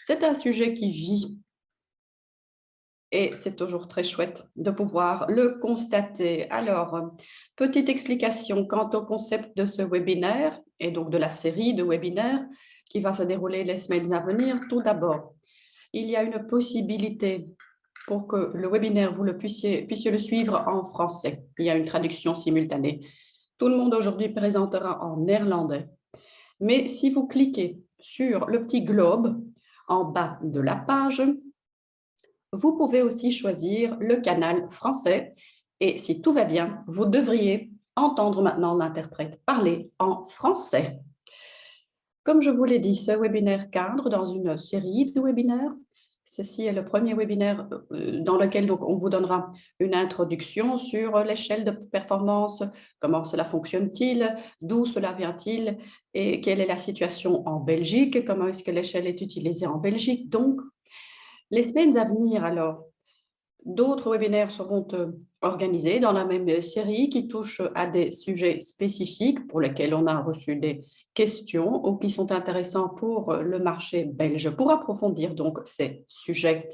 C'est un sujet qui vit et c'est toujours très chouette de pouvoir le constater. Alors, petite explication quant au concept de ce webinaire et donc de la série de webinaires qui va se dérouler les semaines à venir. Tout d'abord, il y a une possibilité pour que le webinaire, vous puissiez le suivre en français. Il y a une traduction simultanée. Tout le monde aujourd'hui présentera en néerlandais. Mais si vous cliquez sur le petit globe en bas de la page, vous pouvez aussi choisir le canal français. Et si tout va bien, vous devriez entendre maintenant l'interprète parler en français. Comme je vous l'ai dit, ce webinaire cadre dans une série de webinaires. Ceci est le premier webinaire dans lequel donc, on vous donnera une introduction sur l'échelle de performance, comment cela fonctionne-t-il, d'où cela vient-il et quelle est la situation en Belgique, comment est-ce que l'échelle est utilisée en Belgique. Donc, les semaines à venir, alors, d'autres webinaires seront organisés dans la même série qui touchent à des sujets spécifiques pour lesquels on a reçu des questions ou qui sont intéressants pour le marché belge pour approfondir donc ces sujets.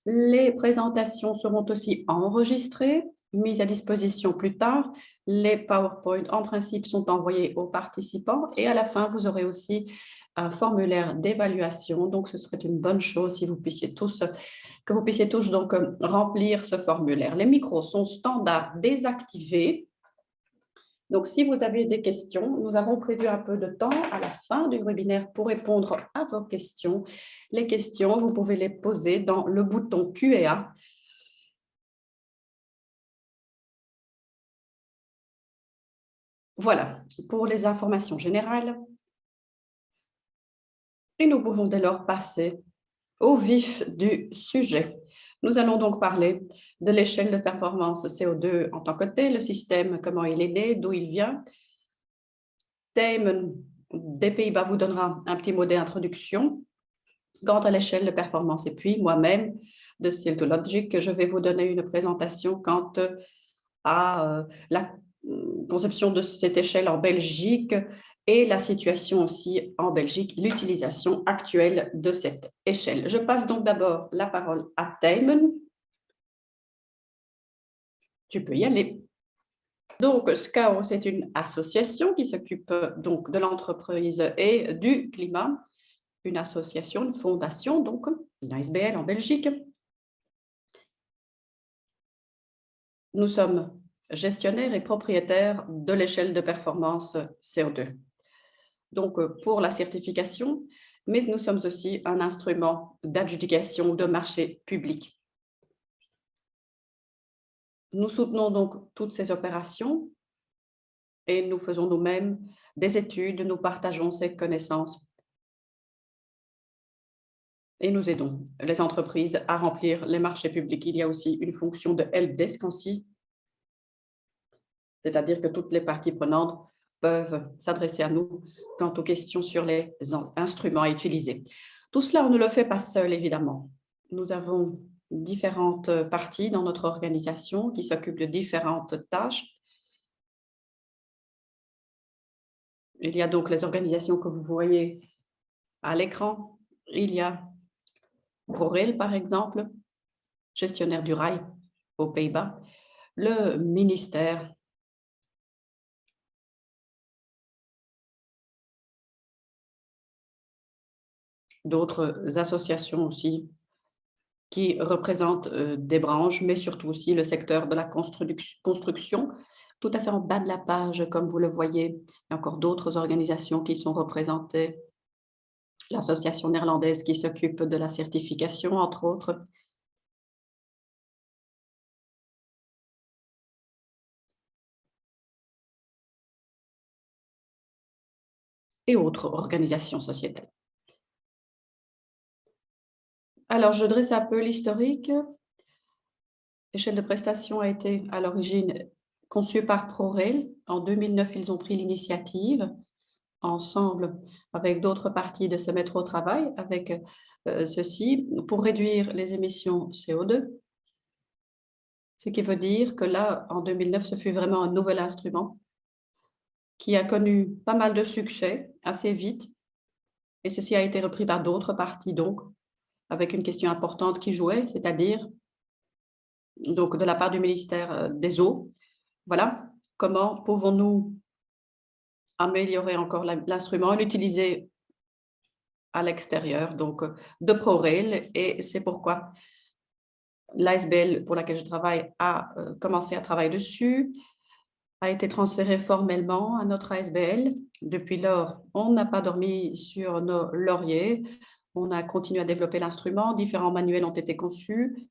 Les présentations seront aussi enregistrées, mises à disposition plus tard. Les PowerPoint, en principe, sont envoyés aux participants et à la fin, vous aurez aussi un formulaire d'évaluation. Donc, ce serait une bonne chose si que vous puissiez tous donc remplir ce formulaire. Les micros sont standards désactivés. Donc, si vous avez des questions, nous avons prévu un peu de temps à la fin du webinaire pour répondre à vos questions. Les questions, vous pouvez les poser dans le bouton Q&A. Voilà, pour les informations générales. Et nous pouvons dès lors passer au vif du sujet. Nous allons donc parler de l'échelle de performance CO2 en tant que tel, le système, comment il est né, d'où il vient. Damon des Pays-Bas vous donnera un petit mot d'introduction quant à l'échelle de performance. Et puis moi-même, de Siltologic, je vais vous donner une présentation quant à la conception de cette échelle en Belgique et la situation aussi en Belgique, l'utilisation actuelle de cette échelle. Je passe donc d'abord la parole à Damon. Tu peux y aller. Donc, SCAO, c'est une association qui s'occupe donc de l'entreprise et du climat, une association, une fondation, donc une ASBL en Belgique. Nous sommes gestionnaires et propriétaires de l'échelle de performance CO2. Donc, pour la certification, mais nous sommes aussi un instrument d'adjudication de marché public. Nous soutenons donc toutes ces opérations et nous faisons nous-mêmes des études, nous partageons ces connaissances et nous aidons les entreprises à remplir les marchés publics. Il y a aussi une fonction de helpdesk aussi, c'est-à-dire que toutes les parties prenantes peuvent s'adresser à nous quant aux questions sur les instruments à utiliser. Tout cela, on ne le fait pas seul, évidemment. Nous avons différentes parties dans notre organisation qui s'occupent de différentes tâches. Il y a donc les organisations que vous voyez à l'écran. Il y a ProRail, par exemple, gestionnaire du rail aux Pays-Bas, le ministère, d'autres associations aussi qui représentent des branches, mais surtout aussi le secteur de la construction. Tout à fait en bas de la page, comme vous le voyez, il y a encore d'autres organisations qui sont représentées. L'association néerlandaise qui s'occupe de la certification, entre autres. Et autres organisations sociétales. Alors, je dresse un peu l'historique. L'échelle de prestation a été à l'origine conçue par ProRail. En 2009, ils ont pris l'initiative, ensemble avec d'autres parties, de se mettre au travail avec ceci pour réduire les émissions CO2. Ce qui veut dire que là, en 2009, ce fut vraiment un nouvel instrument qui a connu pas mal de succès assez vite Et ceci a été repris par d'autres parties, donc, avec une question importante qui jouait, c'est-à-dire, donc, de la part du ministère des Eaux, voilà, comment pouvons-nous améliorer encore l'instrument et l'utiliser à l'extérieur, donc de ProRail, et c'est pourquoi l'ASBL pour laquelle je travaille a commencé à travailler dessus, a été transféré formellement à notre ASBL. Depuis lors, on n'a pas dormi sur nos lauriers, on a continué à développer l'instrument, différents manuels ont été conçus,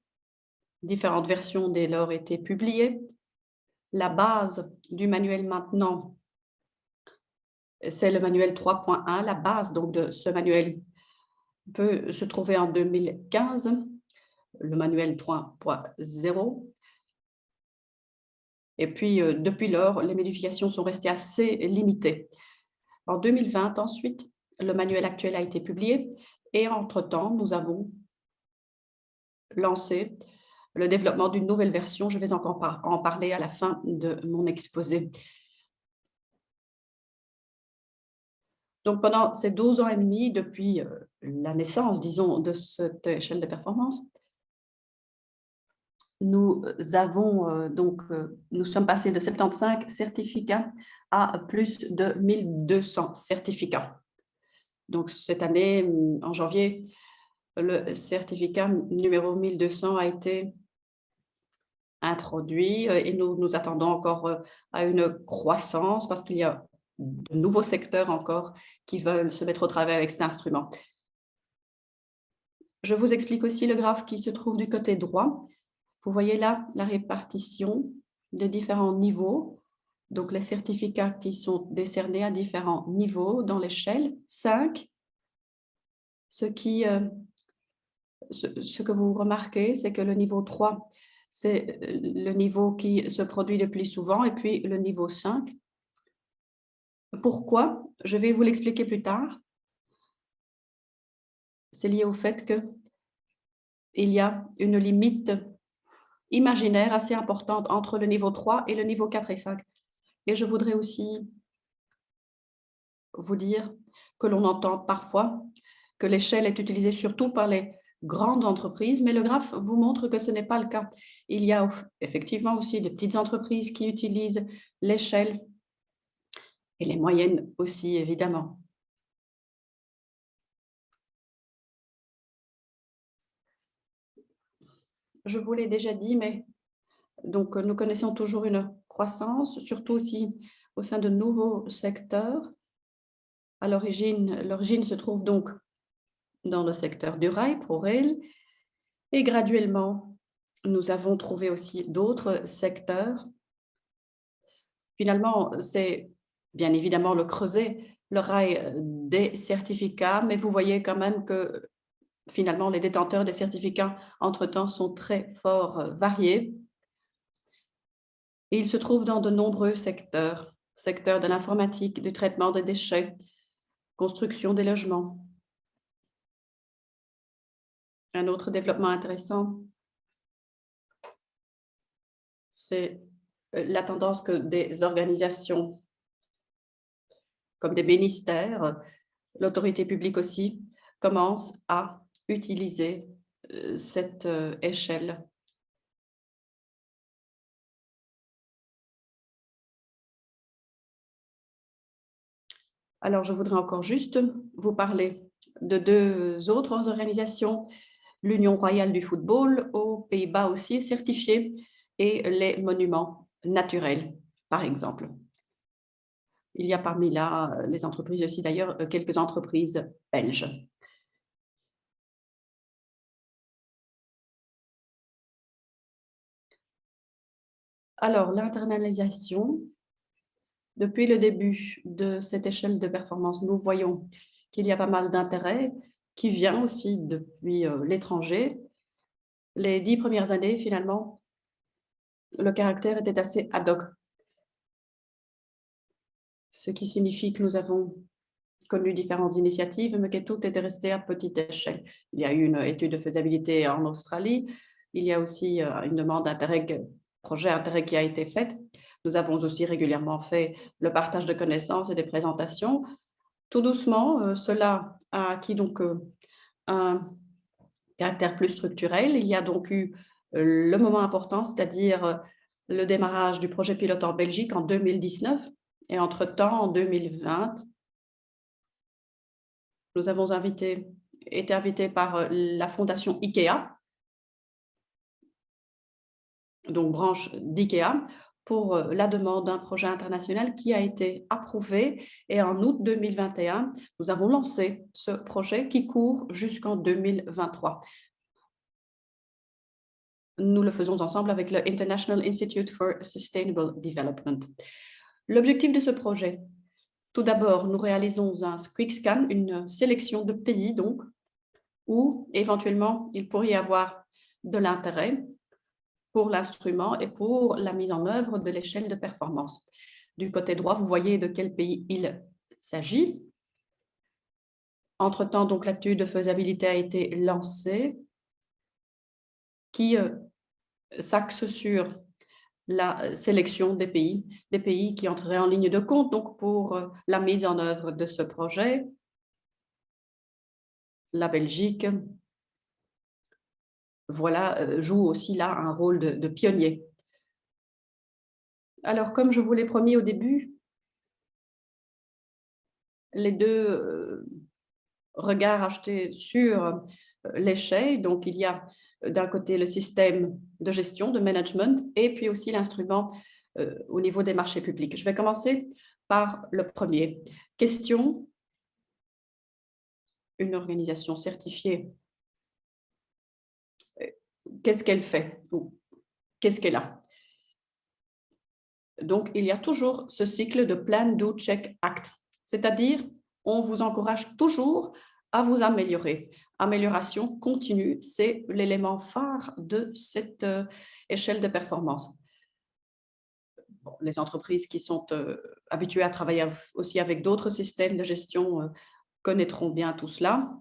différentes versions dès lors été publiées. La base du manuel maintenant, c'est le manuel 3.1. La base donc de ce manuel peut se trouver en 2015, le manuel 3.0. Et puis, depuis lors, les modifications sont restées assez limitées. En 2020, ensuite, le manuel actuel a été publié et entre-temps, nous avons lancé le développement d'une nouvelle version. Je vais encore en parler à la fin de mon exposé. Donc, pendant ces 12 ans et demi, depuis la naissance, disons, de cette échelle de performance, nous sommes passés de 75 certificats à plus de 1200 certificats. Donc, cette année, en janvier, le certificat numéro 1200 a été introduit et nous attendons encore à une croissance parce qu'il y a de nouveaux secteurs encore qui veulent se mettre au travail avec cet instrument. Je vous explique aussi le graphe qui se trouve du côté droit. Vous voyez là la répartition des différents niveaux, donc les certificats qui sont décernés à différents niveaux dans l'échelle 5. Ce que vous remarquez, c'est que le niveau 3, c'est le niveau qui se produit le plus souvent, et puis le niveau 5. Pourquoi? Je vais vous l'expliquer plus tard. C'est lié au fait qu'il y a une limite imaginaire assez importante entre le niveau 3 et le niveau 4 et 5. Et je voudrais aussi vous dire que l'on entend parfois que l'échelle est utilisée surtout par les grandes entreprises, mais le graphe vous montre que ce n'est pas le cas. Il y a effectivement aussi des petites entreprises qui utilisent l'échelle et les moyennes aussi, évidemment. Je vous l'ai déjà dit, mais donc nous connaissons toujours une croissance, surtout aussi au sein de nouveaux secteurs. À l'origine se trouve donc dans le secteur du rail, ProRail, et graduellement, nous avons trouvé aussi d'autres secteurs. Finalement, c'est bien évidemment le creuset, le rail des certificats, mais vous voyez quand même que finalement, les détenteurs des certificats, entre-temps, sont très fort variés. Et ils se trouvent dans de nombreux secteurs, secteur de l'informatique, du traitement des déchets, construction des logements. Un autre développement intéressant, c'est la tendance que des organisations comme des ministères, l'autorité publique aussi, commencent à utiliser cette échelle. Alors, je voudrais encore juste vous parler de deux autres organisations. L'Union royale du football aux Pays-Bas aussi est certifiée et les monuments naturels, par exemple. Il y a parmi là les entreprises aussi, d'ailleurs, quelques entreprises belges. Alors, l'internalisation, depuis le début de cette échelle de performance, nous voyons qu'il y a pas mal d'intérêt qui vient aussi depuis l'étranger. Les 10 premières années, finalement, le caractère était assez ad hoc, ce qui signifie que nous avons connu différentes initiatives, mais que tout était resté à petite échelle. Il y a eu une étude de faisabilité en Australie, il y a aussi une demande d'Interreg, projet Interreg qui a été faite. Nous avons aussi régulièrement fait le partage de connaissances et des présentations. Tout doucement, cela a acquis donc un caractère plus structurel. Il y a donc eu le moment important, c'est-à-dire le démarrage du projet pilote en Belgique en 2019. Et entre-temps, en 2020, nous avons été invités par la fondation IKEA, donc branche d'IKEA, pour la demande d'un projet international qui a été approuvé. Et en août 2021, nous avons lancé ce projet qui court jusqu'en 2023. Nous le faisons ensemble avec le International Institute for Sustainable Development. L'objectif de ce projet, tout d'abord, nous réalisons un quick scan, une sélection de pays donc, où éventuellement il pourrait y avoir de l'intérêt pour l'instrument et pour la mise en œuvre de l'échelle de performance. Du côté droit, vous voyez de quel pays il s'agit. Entre-temps, donc, l'étude de faisabilité a été lancée qui s'axe sur la sélection des pays qui entreraient en ligne de compte donc pour la mise en œuvre de ce projet. La Belgique, voilà, joue aussi là un rôle de pionnier. Alors, comme je vous l'ai promis au début, les deux regards achetés sur l'échelle, donc il y a d'un côté le système de gestion, de management, et puis aussi l'instrument au niveau des marchés publics. Je vais commencer par le premier. Question, une organisation certifiée, qu'est-ce qu'elle fait ou qu'est-ce qu'elle a? Donc, il y a toujours ce cycle de Plan, Do, Check, Act, c'est-à-dire on vous encourage toujours à vous améliorer. Amélioration continue, c'est l'élément phare de cette échelle de performance. Bon, les entreprises qui sont habituées à travailler aussi avec d'autres systèmes de gestion connaîtront bien tout cela.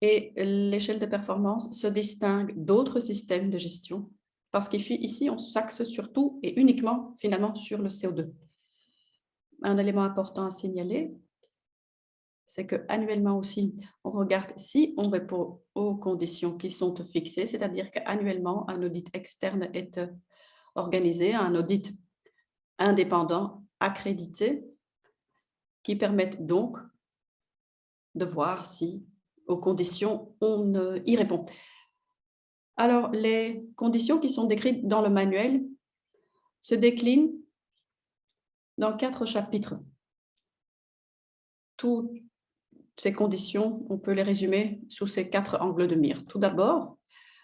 Et l'échelle de performance se distingue d'autres systèmes de gestion parce qu'ici, on s'axe surtout et uniquement finalement sur le CO2. Un élément important à signaler, c'est qu'annuellement aussi, on regarde si on répond aux conditions qui sont fixées, c'est-à-dire qu'annuellement, un audit externe est organisé, un audit indépendant, accrédité, qui permettent donc de voir si, aux conditions, on y répond. Alors, les conditions qui sont décrites dans le manuel se déclinent dans 4 chapitres. Toutes ces conditions, on peut les résumer sous ces 4 angles de mire. Tout d'abord,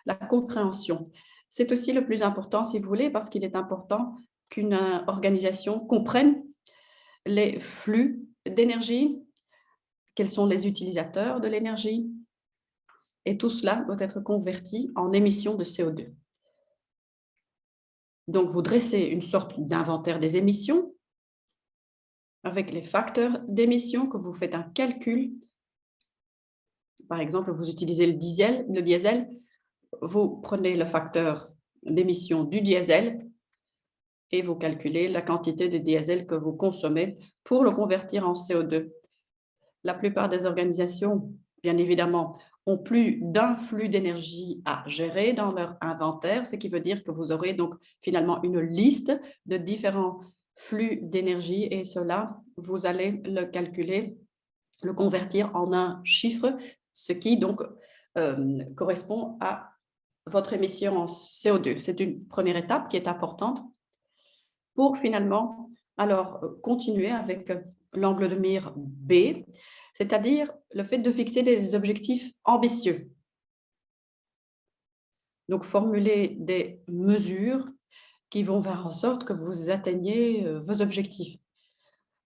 la compréhension. C'est aussi le plus important, si vous voulez, parce qu'il est important qu'une organisation comprenne les flux d'énergie, quels sont les utilisateurs de l'énergie, et tout cela doit être converti en émissions de CO2. Donc, vous dressez une sorte d'inventaire des émissions avec les facteurs d'émission, que vous faites un calcul. Par exemple, vous utilisez le diesel, vous prenez le facteur d'émission du diesel et vous calculez la quantité de diesel que vous consommez pour le convertir en CO2. La plupart des organisations, bien évidemment, ont plus d'un flux d'énergie à gérer dans leur inventaire, ce qui veut dire que vous aurez donc finalement une liste de différents flux d'énergie et cela, vous allez le calculer, le convertir en un chiffre, ce qui donc correspond à votre émission en CO2. C'est une première étape qui est importante pour finalement alors continuer avec l'angle de mire B, c'est-à-dire le fait de fixer des objectifs ambitieux. Donc, formuler des mesures qui vont faire en sorte que vous atteigniez vos objectifs.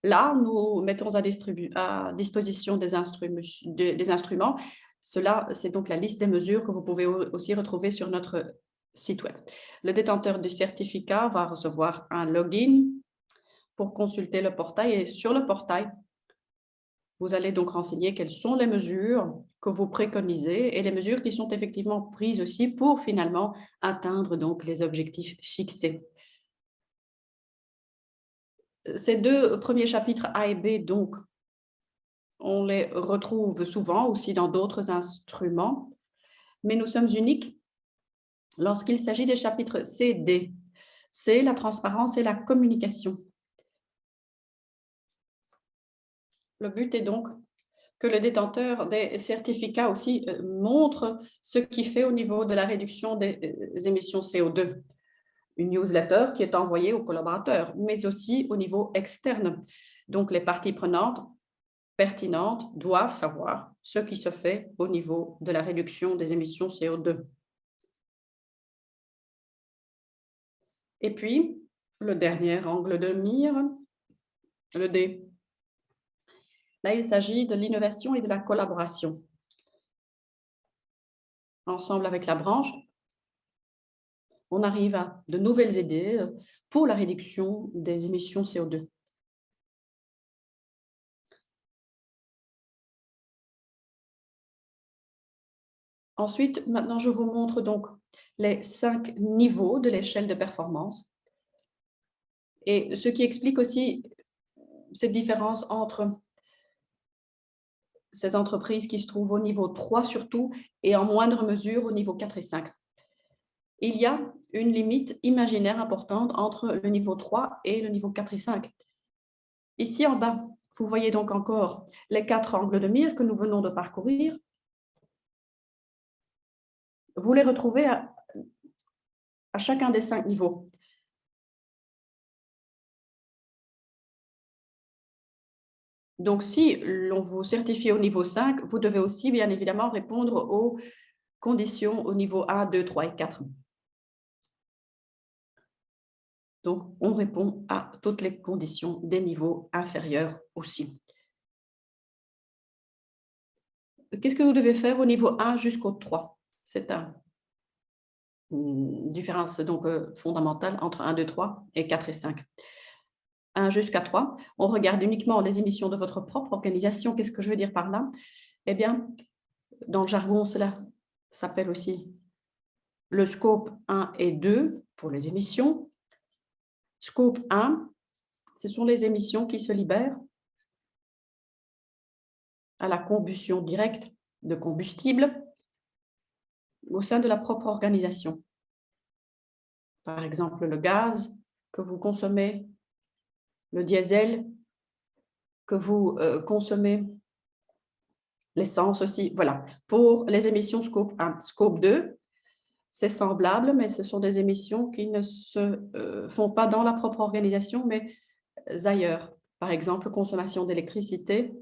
Là, nous mettons à disposition des instruments. Cela, c'est donc la liste des mesures que vous pouvez aussi retrouver sur notre site web. Le détenteur du certificat va recevoir un login pour consulter le portail et sur le portail, vous allez donc renseigner quelles sont les mesures que vous préconisez et les mesures qui sont effectivement prises aussi pour finalement atteindre donc les objectifs fixés. Ces 2 premiers chapitres A et B donc On les retrouve souvent aussi dans d'autres instruments, mais nous sommes uniques lorsqu'il s'agit des chapitres C et D. C'est la transparence et la communication. Le but est donc que le détenteur des certificats aussi montre ce qu'il fait au niveau de la réduction des émissions CO2. Une newsletter qui est envoyée aux collaborateurs, mais aussi au niveau externe. Donc, les parties prenantes pertinentes doivent savoir ce qui se fait au niveau de la réduction des émissions CO2. Et puis, le dernier angle de mire, le D. Là, il s'agit de l'innovation et de la collaboration. Ensemble avec la branche, on arrive à de nouvelles idées pour la réduction des émissions CO2. Ensuite, maintenant, je vous montre donc les 5 niveaux de l'échelle de performance et ce qui explique aussi cette différence entre ces entreprises qui se trouvent au niveau 3 surtout et en moindre mesure au niveau 4 et 5. Il y a une limite imaginaire importante entre le niveau 3 et le niveau 4 et 5. Ici en bas, vous voyez donc encore les 4 angles de mire que nous venons de parcourir. Vous les retrouvez à chacun des 5 niveaux. Donc, si l'on vous certifie au niveau 5, vous devez aussi bien évidemment répondre aux conditions au niveau 1, 2, 3 et 4. Donc, on répond à toutes les conditions des niveaux inférieurs aussi. Qu'est-ce que vous devez faire au niveau 1 jusqu'au 3? C'est une différence donc fondamentale entre 1, 2, 3 et 4 et 5. 1 jusqu'à 3, on regarde uniquement les émissions de votre propre organisation. Qu'est-ce que je veux dire par là? Eh bien, dans le jargon, cela s'appelle aussi le scope 1 et 2 pour les émissions. Scope 1, ce sont les émissions qui se libèrent à la combustion directe de combustible au sein de la propre organisation. Par exemple, le gaz que vous consommez, le diesel que vous consommez, l'essence aussi. Voilà, pour les émissions scope 1. Scope 2, c'est semblable, mais ce sont des émissions qui ne se font pas dans la propre organisation, mais ailleurs. Par exemple, consommation d'électricité.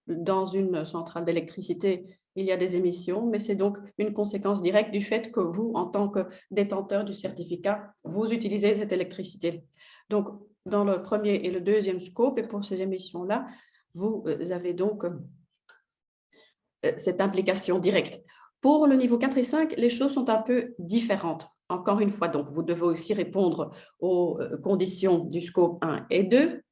Dans une centrale d'électricité, il y a des émissions, mais c'est donc une conséquence directe du fait que vous, en tant que détenteur du certificat, vous utilisez cette électricité. Donc, dans le premier et le deuxième scope, et pour ces émissions-là, vous avez donc cette implication directe. Pour le niveau 4 et 5, les choses sont un peu différentes. Encore une fois, donc, vous devez aussi répondre aux conditions du scope 1 et 2,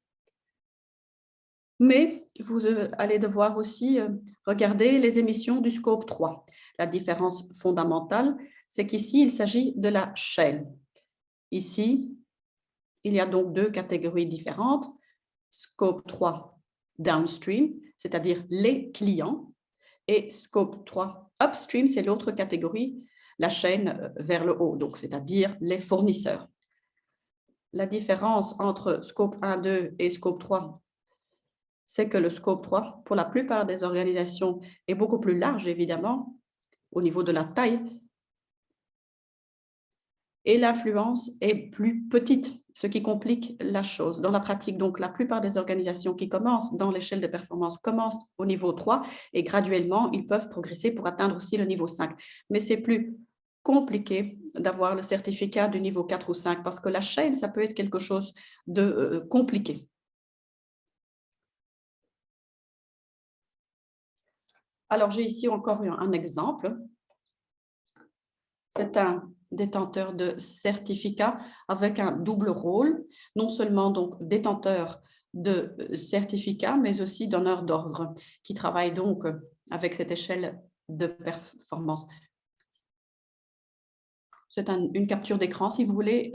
mais vous allez devoir aussi regarder les émissions du scope 3. La différence fondamentale, c'est qu'ici, il s'agit de la chaîne. Ici, il y a donc 2 catégories différentes. Scope 3 downstream, c'est-à-dire les clients, et scope 3 upstream, c'est l'autre catégorie, la chaîne vers le haut, donc c'est-à-dire les fournisseurs. La différence entre scope 1, 2 et scope 3, c'est que le scope 3, pour la plupart des organisations, est beaucoup plus large, évidemment, au niveau de la taille, et l'influence est plus petite, ce qui complique la chose. Dans la pratique, donc, la plupart des organisations qui commencent dans l'échelle de performance commencent au niveau 3 et graduellement, ils peuvent progresser pour atteindre aussi le niveau 5. Mais c'est plus compliqué d'avoir le certificat du niveau 4 ou 5 parce que la chaîne, ça peut être quelque chose de compliqué. Alors, j'ai ici encore un exemple. C'est un détenteur de certificat avec un double rôle, non seulement donc détenteur de certificat, mais aussi donneur d'ordre, qui travaille donc avec cette échelle de performance. C'est une capture d'écran, si vous voulez,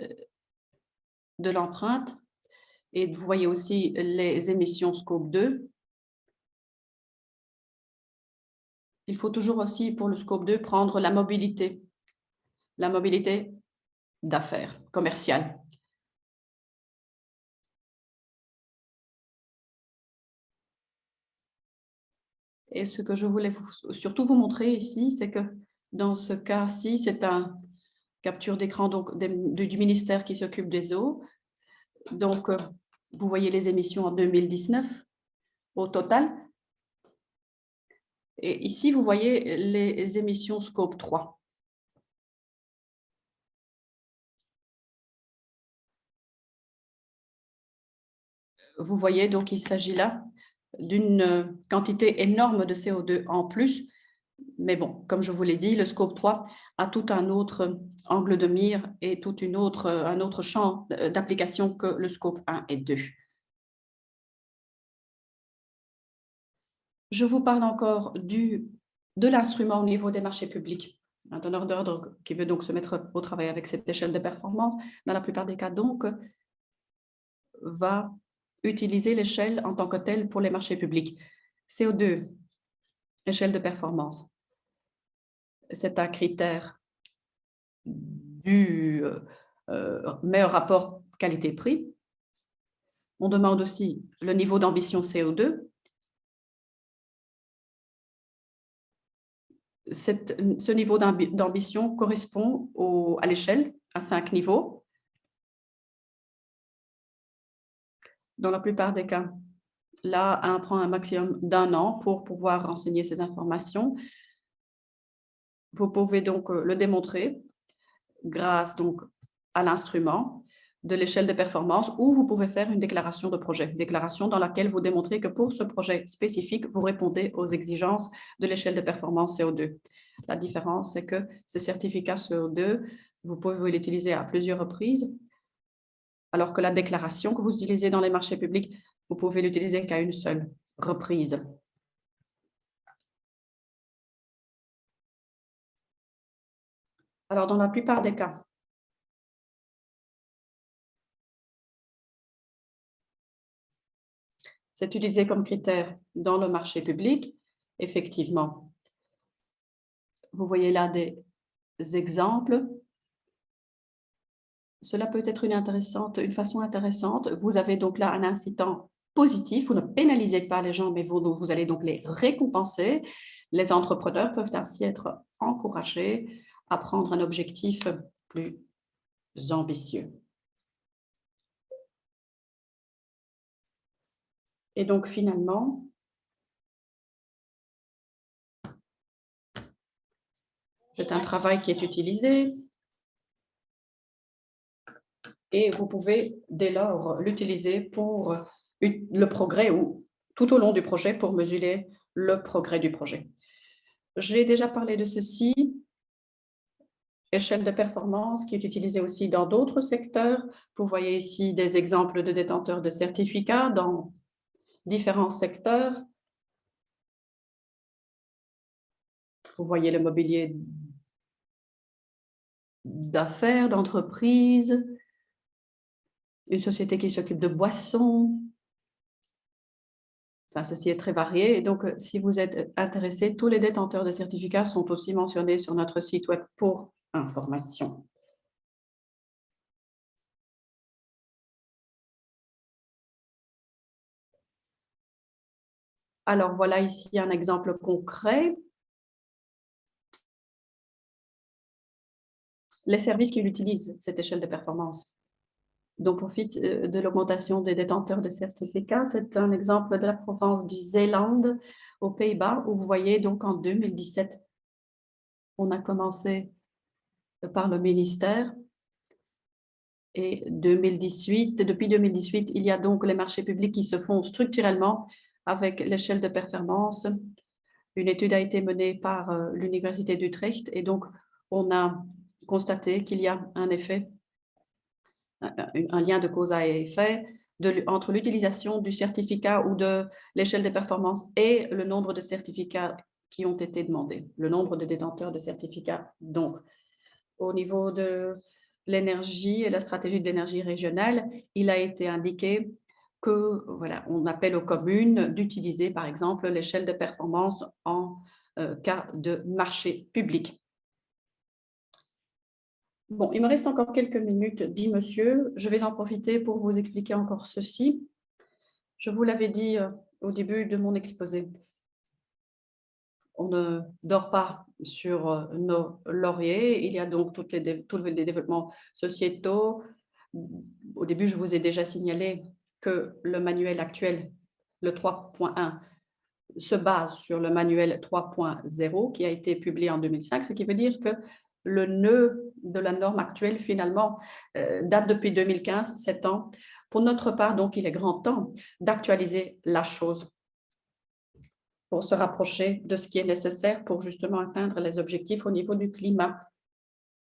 de l'empreinte. Et vous voyez aussi les émissions Scope 2. il faut toujours aussi, pour le scope 2, prendre la mobilité d'affaires, commerciale. Et ce que je voulais surtout vous montrer ici, c'est que dans ce cas-ci, c'est un capture d'écran donc, du ministère qui s'occupe des eaux. Donc, vous voyez les émissions en 2019 au total. Et ici, vous voyez les émissions scope 3. Vous voyez, donc, il s'agit là d'une quantité énorme de CO2 en plus. Mais bon, comme je vous l'ai dit, le scope 3 a tout un autre angle de mire et tout un autre champ d'application que le scope 1 et 2. Je vous parle encore de l'instrument au niveau des marchés publics. Un donneur d'ordre qui veut donc se mettre au travail avec cette échelle de performance, dans la plupart des cas, donc, va utiliser l'échelle en tant que telle pour les marchés publics. CO2, échelle de performance. C'est un critère du meilleur rapport qualité-prix. On demande aussi le niveau d'ambition CO2. Ce niveau d'ambition correspond à l'échelle, à 5 niveaux. Dans la plupart des cas, là, on prend un maximum d'1 an pour pouvoir renseigner ces informations. Vous pouvez donc le démontrer grâce donc à l'instrument de l'échelle de performance, ou vous pouvez faire une déclaration de projet, déclaration dans laquelle vous démontrez que pour ce projet spécifique, vous répondez aux exigences de l'échelle de performance CO2. La différence, c'est que ce certificat CO2, vous pouvez l'utiliser à plusieurs reprises, alors que la déclaration que vous utilisez dans les marchés publics, vous pouvez l'utiliser qu'à une seule reprise. Alors, dans la plupart des cas, c'est utilisé comme critère dans le marché public. Effectivement, vous voyez là des exemples. Cela peut être une façon intéressante. Vous avez donc là un incitant positif. Vous ne pénalisez pas les gens, mais vous allez donc les récompenser. Les entrepreneurs peuvent ainsi être encouragés à prendre un objectif plus ambitieux. Et donc, finalement, c'est un travail qui est utilisé et vous pouvez dès lors l'utiliser pour le progrès ou tout au long du projet pour mesurer le progrès du projet. J'ai déjà parlé de ceci, échelle de performance qui est utilisée aussi dans d'autres secteurs. Vous voyez ici des exemples de détenteurs de certificats dans différents secteurs. Vous voyez le mobilier d'affaires, d'entreprise, une société qui s'occupe de boissons. Enfin, ceci est très varié. Et donc, si vous êtes intéressé, tous les détenteurs de certificats sont aussi mentionnés sur notre site web pour information. Alors, voilà ici un exemple concret. Les services qui utilisent cette échelle de performance dont profite de l'augmentation des détenteurs de certificats. C'est un exemple de la province du Zeeland aux Pays-Bas, où vous voyez donc en 2017, on a commencé par le ministère et depuis 2018, il y a donc les marchés publics qui se font structurellement avec l'échelle de performance. Une étude a été menée par l'Université d'Utrecht et donc on a constaté qu'il y a un effet, un lien de cause à effet entre l'utilisation du certificat ou de l'échelle de performance et le nombre de certificats qui ont été demandés, le nombre de détenteurs de certificats. Donc, au niveau de l'énergie et la stratégie d'énergie régionale, il a été indiqué que, voilà, on appelle aux communes d'utiliser, par exemple, l'échelle de performance en cas de marché public. Bon, il me reste encore quelques minutes, dit monsieur. Je vais en profiter pour vous expliquer encore ceci. Je vous l'avais dit au début de mon exposé. On ne dort pas sur nos lauriers. Il y a donc tous les développements sociétaux. Au début, je vous ai déjà signalé que le manuel actuel, le 3.1, se base sur le manuel 3.0 qui a été publié en 2005, ce qui veut dire que le nœud de la norme actuelle, finalement, date depuis 2015, 7 ans. Pour notre part, donc, il est grand temps d'actualiser la chose pour se rapprocher de ce qui est nécessaire pour justement atteindre les objectifs au niveau du climat.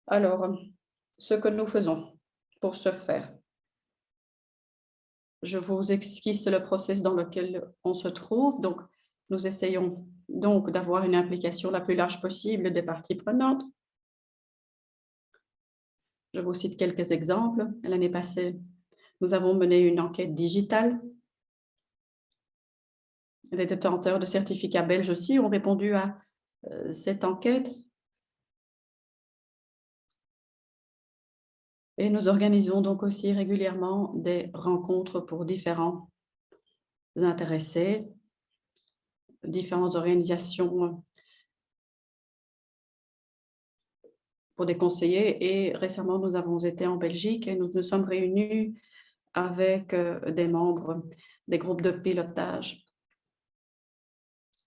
Alors, ce que nous faisons pour ce faire, je vous esquisse le process dans lequel on se trouve. Donc, nous essayons donc d'avoir une implication la plus large possible des parties prenantes. Je vous cite quelques exemples. L'année passée, nous avons mené une enquête digitale. Les détenteurs de certificats belges aussi ont répondu à cette enquête. Et nous organisons donc aussi régulièrement des rencontres pour différents intéressés, différentes organisations pour des conseillers. Et récemment, nous avons été en Belgique et nous nous sommes réunis avec des membres des groupes de pilotage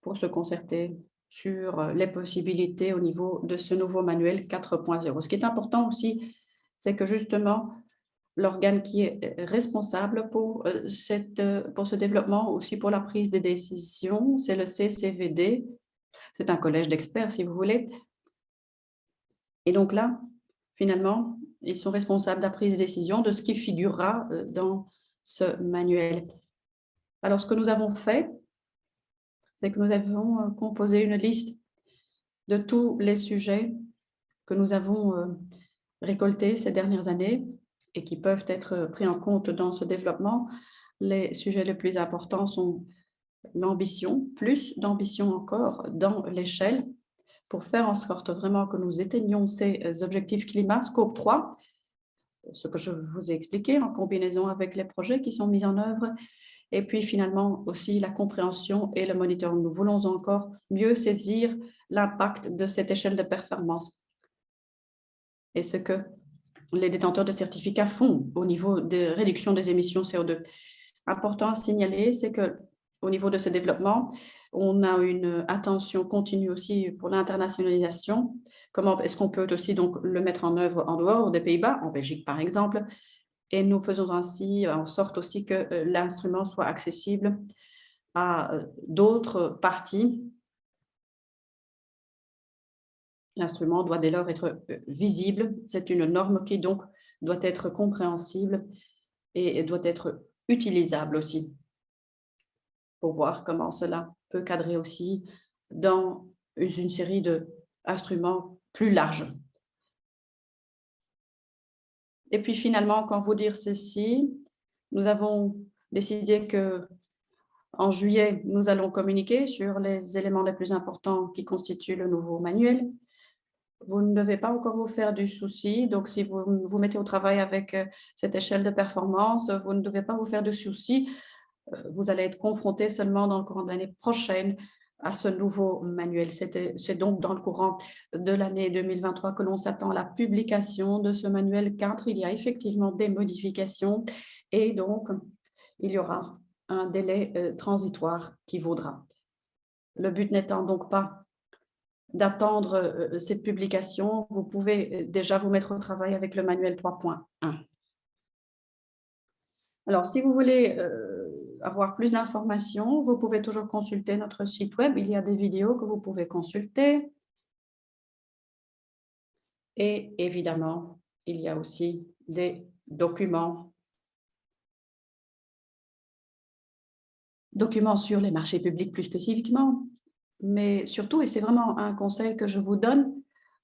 pour se concerter sur les possibilités au niveau de ce nouveau manuel 4.0. Ce qui est important aussi, c'est que justement, l'organe qui est responsable pour ce développement, aussi pour la prise des décisions, c'est le CCVD. C'est un collège d'experts, si vous voulez. Et donc là, finalement, ils sont responsables de la prise de décision de ce qui figurera dans ce manuel. Alors, ce que nous avons fait, c'est que nous avons composé une liste de tous les sujets que nous avons récoltés ces dernières années et qui peuvent être pris en compte dans ce développement. Les sujets les plus importants sont l'ambition, plus d'ambition encore dans l'échelle, pour faire en sorte vraiment que nous atteignions ces objectifs climat, scope 3, ce que je vous ai expliqué en combinaison avec les projets qui sont mis en œuvre, et puis finalement aussi la compréhension et le monitoring. Nous voulons encore mieux saisir l'impact de cette échelle de performance et ce que les détenteurs de certificats font au niveau de réduction des émissions CO2. Important à signaler, c'est qu'au niveau de ce développement, on a une attention continue aussi pour l'internationalisation. Comment est-ce qu'on peut aussi donc le mettre en œuvre en dehors des Pays-Bas, en Belgique par exemple, et nous faisons ainsi en sorte aussi que l'instrument soit accessible à d'autres parties. L'instrument doit dès lors être visible. C'est une norme qui donc doit être compréhensible et doit être utilisable aussi pour voir comment cela peut cadrer aussi dans une série d'instruments plus larges. Et puis finalement, quand vous dire ceci, nous avons décidé qu'en juillet, nous allons communiquer sur les éléments les plus importants qui constituent le nouveau manuel. Vous ne devez pas encore vous faire du souci. Donc, si vous vous mettez au travail avec cette échelle de performance, vous ne devez pas vous faire de souci. Vous allez être confronté seulement dans le courant de l'année prochaine à ce nouveau manuel. C'est donc dans le courant de l'année 2023 que l'on s'attend à la publication de ce manuel 4. Il y a effectivement des modifications et donc il y aura un délai transitoire qui vaudra. Le but n'étant donc pas d'attendre cette publication, vous pouvez déjà vous mettre au travail avec le manuel 3.1. Alors, si vous voulez avoir plus d'informations, vous pouvez toujours consulter notre site web. Il y a des vidéos que vous pouvez consulter. Et évidemment, il y a aussi des documents sur les marchés publics plus spécifiquement, mais surtout, et c'est vraiment un conseil que je vous donne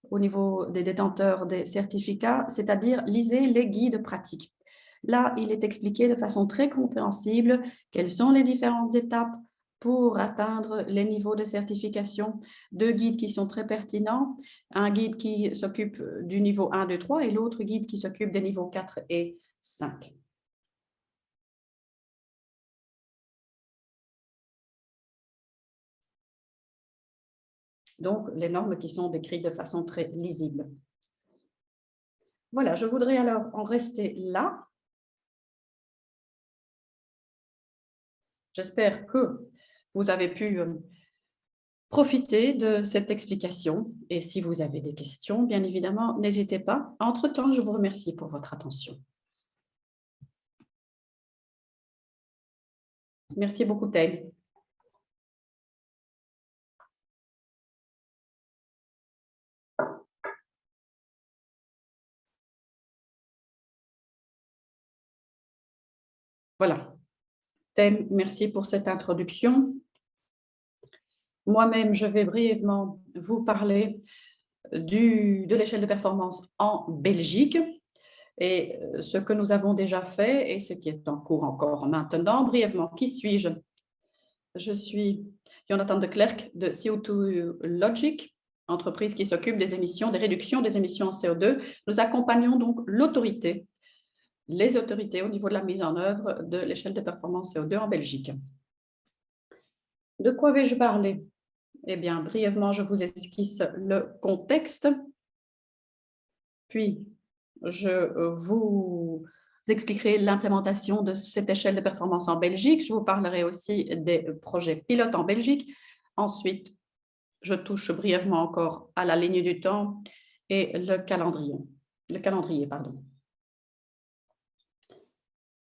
au niveau des détenteurs des certificats, c'est-à-dire lisez les guides pratiques. Là, il est expliqué de façon très compréhensible quelles sont les différentes étapes pour atteindre les niveaux de certification. 2 guides qui sont très pertinents, un guide qui s'occupe du niveau 1, 2, 3 et l'autre guide qui s'occupe des niveaux 4 et 5. Donc, les normes qui sont décrites de façon très lisible. Voilà, je voudrais alors en rester là. J'espère que vous avez pu profiter de cette explication. Et si vous avez des questions, bien évidemment, n'hésitez pas. Entre-temps, je vous remercie pour votre attention. Merci beaucoup, Taï. Voilà. Taï, merci pour cette introduction. Moi-même, je vais brièvement vous parler de l'échelle de performance en Belgique et ce que nous avons déjà fait et ce qui est en cours encore maintenant. Brièvement, qui suis-je? Je suis Jonathan de Klerk de CO2 Logic, entreprise qui s'occupe des émissions, des réductions des émissions en CO2. Nous accompagnons donc les autorités au niveau de la mise en œuvre de l'échelle de performance CO2 en Belgique. De quoi vais-je parler? Eh bien, brièvement, je vous esquisse le contexte, puis je vous expliquerai l'implémentation de cette échelle de performance en Belgique. Je vous parlerai aussi des projets pilotes en Belgique. Ensuite, je touche brièvement encore à la ligne du temps et le calendrier.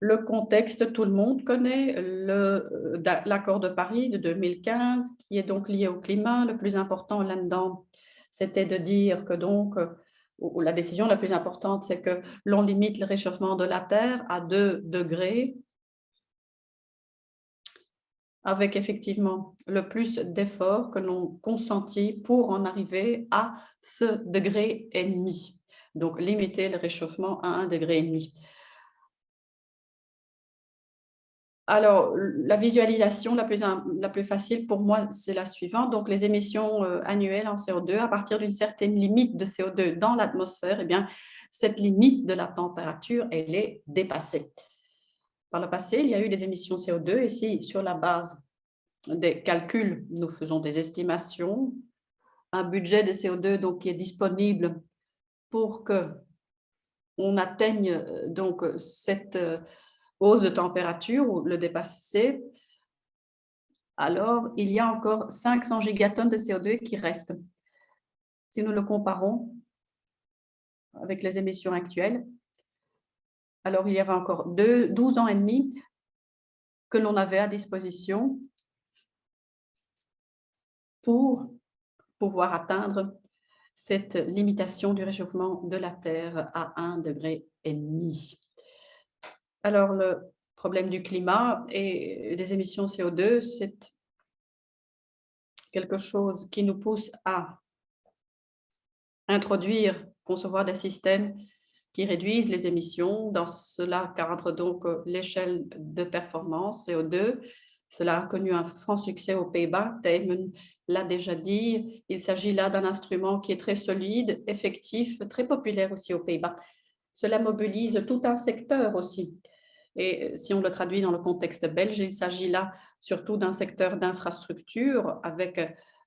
Le contexte, tout le monde connaît l'accord de Paris de 2015, qui est donc lié au climat. Le plus important là-dedans, c'était de dire que donc, ou la décision la plus importante, c'est que l'on limite le réchauffement de la Terre à 2 degrés, avec effectivement le plus d'efforts que l'on consentit pour en arriver à ce degré et demi. Donc, limiter le réchauffement à 1,5 degré. Alors, la visualisation la plus facile pour moi, c'est la suivante. Donc, les émissions annuelles en CO2, à partir d'une certaine limite de CO2 dans l'atmosphère, eh bien, cette limite de la température, elle est dépassée. Par le passé, il y a eu des émissions CO2 et si, sur la base des calculs, nous faisons des estimations, un budget de CO2 donc, qui est disponible pour qu'on atteigne donc cette hausse de température ou le dépasser, alors il y a encore 500 gigatonnes de CO2 qui restent. Si nous le comparons avec les émissions actuelles, alors il y avait encore 12 ans et demi que l'on avait à disposition pour pouvoir atteindre cette limitation du réchauffement de la Terre à 1,5 degré. Alors, le problème du climat et des émissions CO2, c'est quelque chose qui nous pousse à introduire, concevoir des systèmes qui réduisent les émissions. Dans cela cadre donc l'échelle de performance CO2. Cela a connu un franc succès aux Pays-Bas. Tijmen l'a déjà dit. Il s'agit là d'un instrument qui est très solide, effectif, très populaire aussi aux Pays-Bas. Cela mobilise tout un secteur aussi. Et si on le traduit dans le contexte belge, il s'agit là surtout d'un secteur d'infrastructure avec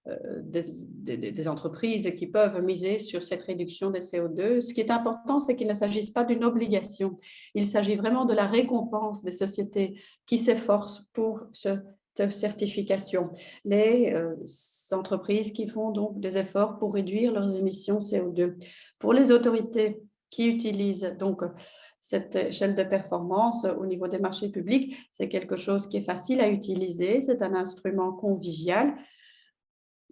des entreprises qui peuvent miser sur cette réduction des CO2. Ce qui est important, c'est qu'il ne s'agisse pas d'une obligation. Il s'agit vraiment de la récompense des sociétés qui s'efforcent pour cette certification. Les entreprises qui font donc des efforts pour réduire leurs émissions CO2. Pour les autorités qui utilisent donc cette échelle de performance au niveau des marchés publics, c'est quelque chose qui est facile à utiliser. C'est un instrument convivial.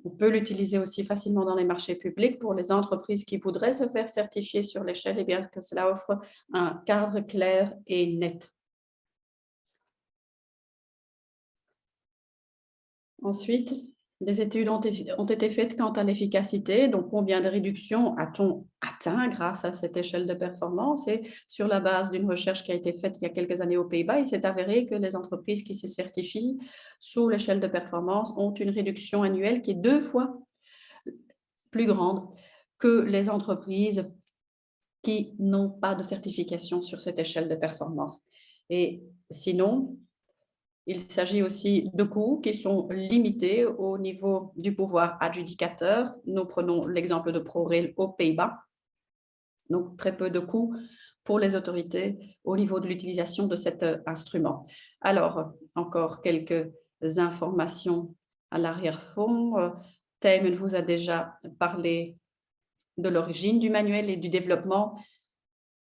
On peut l'utiliser aussi facilement dans les marchés publics pour les entreprises qui voudraient se faire certifier sur l'échelle, et bien que cela offre un cadre clair et net. Ensuite, Des études ont été faites quant à l'efficacité, donc combien de réductions a-t-on atteint grâce à cette échelle de performance? Et sur la base d'une recherche qui a été faite il y a quelques années aux Pays-Bas, il s'est avéré que les entreprises qui se certifient sous l'échelle de performance ont une réduction annuelle qui est 2 fois plus grande que les entreprises qui n'ont pas de certification sur cette échelle de performance. Et sinon, il s'agit aussi de coûts qui sont limités au niveau du pouvoir adjudicateur. Nous prenons l'exemple de ProRail aux Pays-Bas. Donc, très peu de coûts pour les autorités au niveau de l'utilisation de cet instrument. Alors, encore quelques informations à l'arrière-fond. Thémen vous a déjà parlé de l'origine du manuel et du développement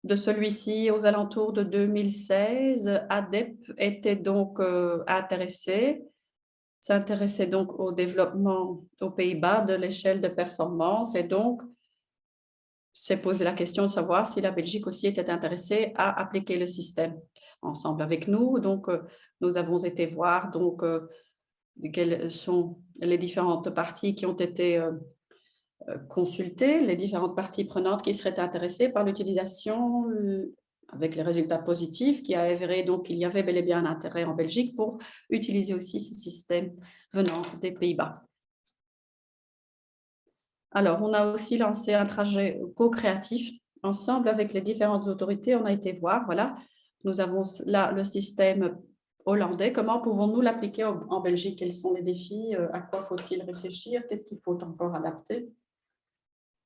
de celui-ci aux alentours de 2016. ADEP était donc s'intéressait donc au développement aux Pays-Bas de l'échelle de performance et donc s'est posé la question de savoir si la Belgique aussi était intéressée à appliquer le système ensemble avec nous. Donc, nous avons été voir donc, quelles sont les différentes parties qui ont été consultées, les différentes parties prenantes qui seraient intéressées par l'utilisation avec les résultats positifs qui a avéré donc qu'il y avait bel et bien un intérêt en Belgique pour utiliser aussi ce système venant des Pays-Bas. Alors, on a aussi lancé un trajet co-créatif. Ensemble, avec les différentes autorités, on a été voir, voilà, nous avons là le système hollandais. Comment pouvons-nous l'appliquer en Belgique? Quels sont les défis? À quoi faut-il réfléchir? Qu'est-ce qu'il faut encore adapter?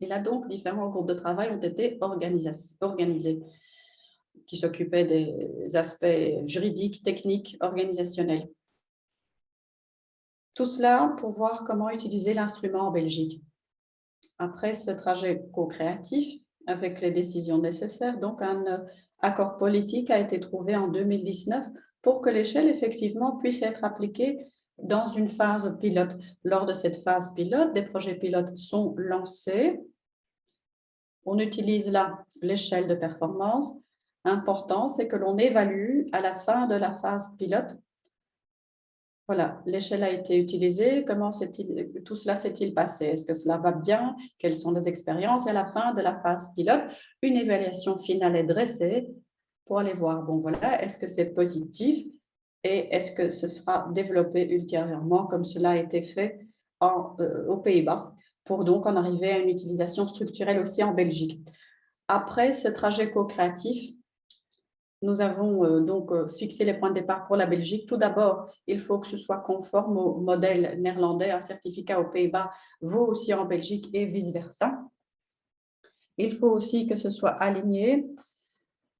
Et là, donc, différents groupes de travail ont été organisés qui s'occupaient des aspects juridiques, techniques, organisationnels. Tout cela pour voir comment utiliser l'instrument en Belgique. Après ce trajet co-créatif, avec les décisions nécessaires, donc un accord politique a été trouvé en 2019 pour que l'échelle effectivement puisse être appliquée dans une phase pilote. Lors de cette phase pilote, des projets pilotes sont lancés. On utilise là l'échelle de performance. Important, c'est que l'on évalue à la fin de la phase pilote. Voilà, l'échelle a été utilisée. Comment tout cela s'est-il passé? Est-ce que cela va bien? Quelles sont les expériences? Et à la fin de la phase pilote, une évaluation finale est dressée pour aller voir, bon voilà, est-ce que c'est positif et est-ce que ce sera développé ultérieurement comme cela a été fait aux Pays-Bas pour donc en arriver à une utilisation structurelle aussi en Belgique. Après ce trajet co-créatif, nous avons donc fixé les points de départ pour la Belgique. Tout d'abord, il faut que ce soit conforme au modèle néerlandais. Un certificat aux Pays-Bas vaut aussi en Belgique et vice-versa. Il faut aussi que ce soit aligné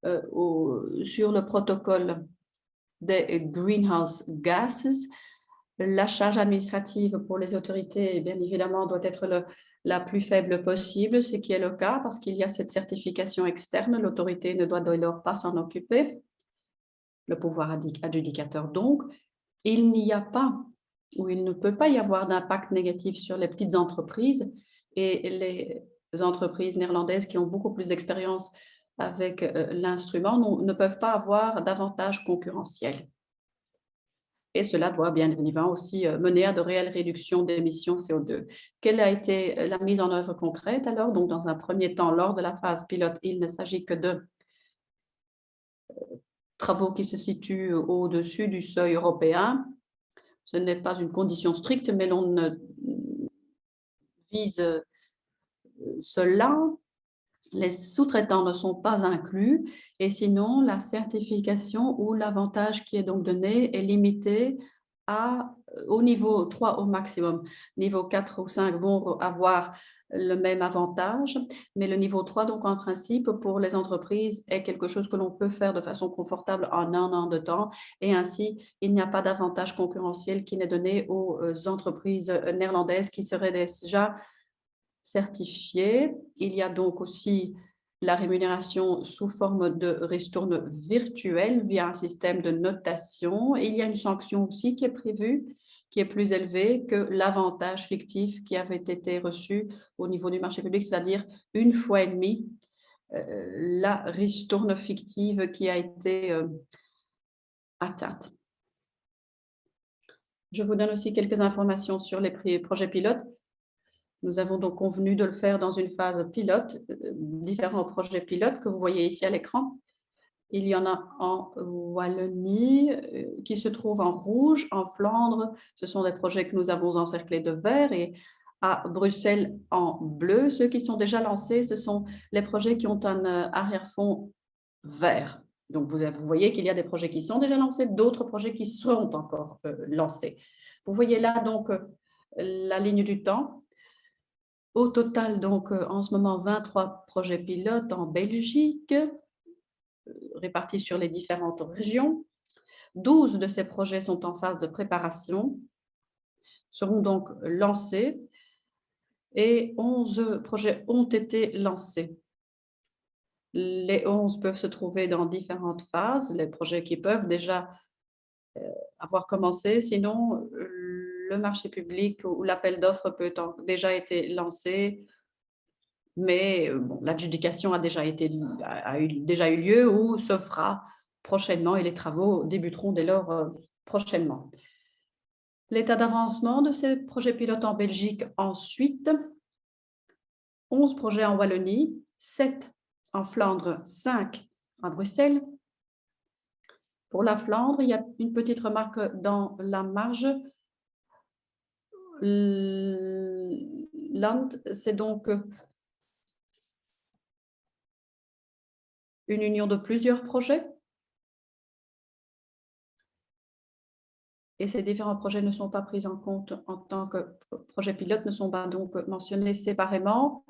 sur le protocole des greenhouse gases. La charge administrative pour les autorités, bien évidemment, doit être la plus faible possible, ce qui est le cas parce qu'il y a cette certification externe. L'autorité ne doit dès lors pas s'en occuper. Le pouvoir adjudicateur donc, il n'y a pas ou il ne peut pas y avoir d'impact négatif sur les petites entreprises et les entreprises néerlandaises qui ont beaucoup plus d'expérience avec l'instrument ne peuvent pas avoir d'avantage concurrentiel. Et cela doit bien évidemment aussi mener à de réelles réductions d'émissions CO2. Quelle a été la mise en œuvre concrète alors? Donc, dans un premier temps, lors de la phase pilote, il ne s'agit que de travaux qui se situent au-dessus du seuil européen. Ce n'est pas une condition stricte, mais l'on ne vise cela. Les sous-traitants ne sont pas inclus et sinon, la certification ou l'avantage qui est donc donné est limité au niveau 3 au maximum. Niveau 4 ou 5 vont avoir le même avantage, mais le niveau 3, donc en principe, pour les entreprises, est quelque chose que l'on peut faire de façon confortable en un an de temps et ainsi, il n'y a pas d'avantage concurrentiel qui n'est donné aux entreprises néerlandaises qui seraient déjà certifiées. Il y a donc aussi la rémunération sous forme de ristourne virtuelle via un système de notation. Et il y a une sanction aussi qui est prévue, qui est plus élevée que l'avantage fictif qui avait été reçu au niveau du marché public, c'est-à-dire 1,5 fois la ristourne fictive qui a été atteinte. Je vous donne aussi quelques informations sur les projets pilotes. Nous avons donc convenu de le faire dans une phase pilote, différents projets pilotes que vous voyez ici à l'écran. Il y en a en Wallonie qui se trouve en rouge, en Flandre. Ce sont des projets que nous avons encerclés de vert et à Bruxelles en bleu. Ceux qui sont déjà lancés, ce sont les projets qui ont un arrière-fond vert. Donc, vous voyez qu'il y a des projets qui sont déjà lancés, d'autres projets qui seront encore lancés. Vous voyez là donc la ligne du temps. Au total, donc, en ce moment, 23 projets pilotes en Belgique, répartis sur les différentes régions. 12 de ces projets sont en phase de préparation, seront donc lancés et 11 projets ont été lancés. Les 11 peuvent se trouver dans différentes phases, les projets qui peuvent déjà avoir commencé. Sinon, le marché public ou l'appel d'offres peut déjà été lancé, mais bon, l'adjudication a déjà eu lieu ou se fera prochainement et les travaux débuteront dès lors prochainement. L'état d'avancement de ces projets pilotes en Belgique ensuite, 11 projets en Wallonie, 7 en Flandre, 5 à Bruxelles. Pour la Flandre, il y a une petite remarque dans la marge. Land, c'est donc une union de plusieurs projets. Et ces différents projets ne sont pas pris en compte en tant que projets pilotes, ne sont pas donc mentionnés séparément.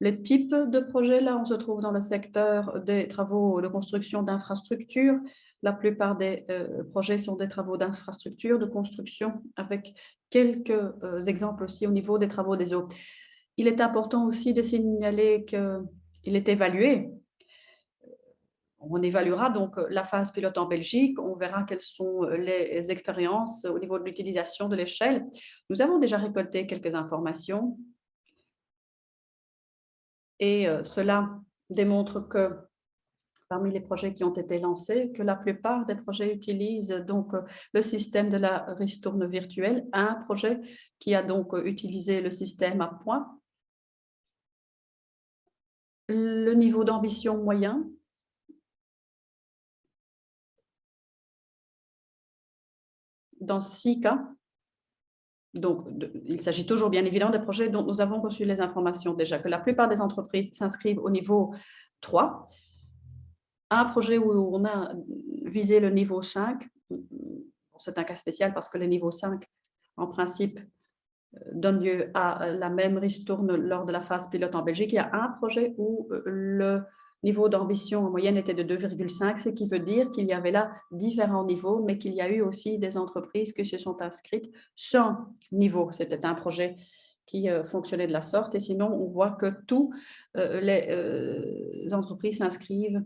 Le type de projet, là, on se trouve dans le secteur des travaux de construction d'infrastructures. La plupart des projets sont des travaux d'infrastructure, de construction, avec quelques exemples aussi au niveau des travaux des eaux. Il est important aussi de signaler qu'il est évalué. On évaluera donc la phase pilote en Belgique, on verra quelles sont les expériences au niveau de l'utilisation de l'échelle. Nous avons déjà récolté quelques informations et cela démontre que parmi les projets qui ont été lancés, que la plupart des projets utilisent donc le système de la ristourne virtuelle. Un projet qui a donc utilisé le système à points. Le niveau d'ambition moyen. Dans 6 cas. Donc, il s'agit toujours bien évidemment des projets dont nous avons reçu les informations déjà, que la plupart des entreprises s'inscrivent au niveau 3. Un projet où on a visé le niveau 5, c'est un cas spécial parce que le niveau 5, en principe, donne lieu à la même ristourne lors de la phase pilote en Belgique. Il y a un projet où le niveau d'ambition en moyenne était de 2,5, ce qui veut dire qu'il y avait là différents niveaux, mais qu'il y a eu aussi des entreprises qui se sont inscrites sans niveau. C'était un projet qui fonctionnait de la sorte. Et sinon, on voit que toutes les entreprises s'inscrivent